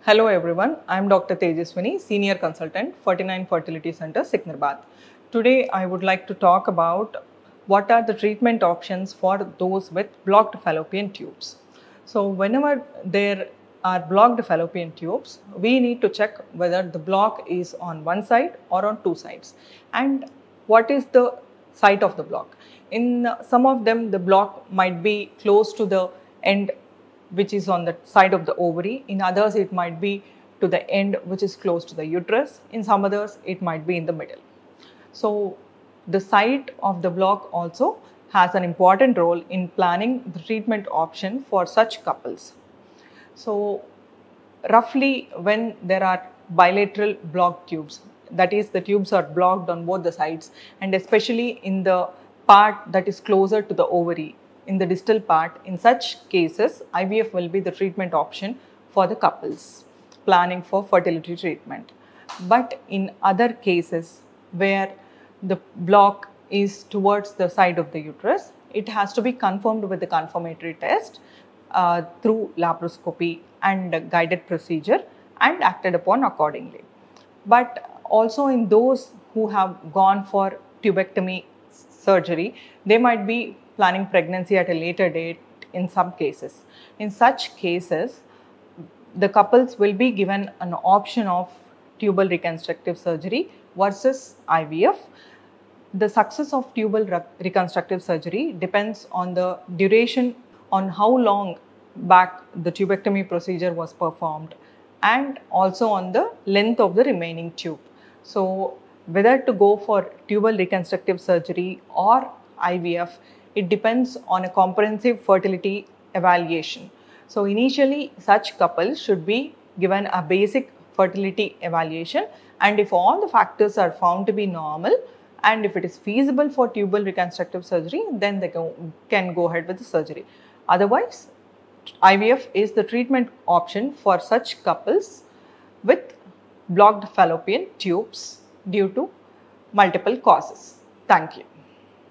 Hello everyone, I am Dr. Tejaswini, Senior Consultant, 49 Fertility Center, Secunderabad. Today I would like to talk about what are the treatment options for those with blocked fallopian tubes. So whenever there are blocked fallopian tubes, we need to check whether the block is on one side or on two sides and what is the site of the block. In some of them, the block might be close to the end which is on the side of the ovary. In others, it might be to the end which is close to the uterus. In some others, it might be in the middle. So the site of the block also has an important role in planning the treatment option for such couples. So roughly when there are bilateral blocked tubes, that is the tubes are blocked on both the sides, and especially in the part that is closer to the ovary, in the distal part, in such cases IVF will be the treatment option for the couples planning for fertility treatment. But in other cases where the block is towards the side of the uterus, it has to be confirmed with the confirmatory test through laparoscopy and guided procedure and acted upon accordingly. But also in those who have gone for tubectomy surgery, they might be planning pregnancy at a later date in some cases. In such cases, the couples will be given an option of tubal reconstructive surgery versus IVF. The success of tubal reconstructive surgery depends on the duration, on how long back the tubectomy procedure was performed, and also on the length of the remaining tube. So whether to go for tubal reconstructive surgery or IVF, it depends on a comprehensive fertility evaluation. So initially, such couples should be given a basic fertility evaluation, and if all the factors are found to be normal and if it is feasible for tubal reconstructive surgery, then they can go ahead with the surgery. Otherwise, IVF is the treatment option for such couples with blocked fallopian tubes due to multiple causes. Thank you.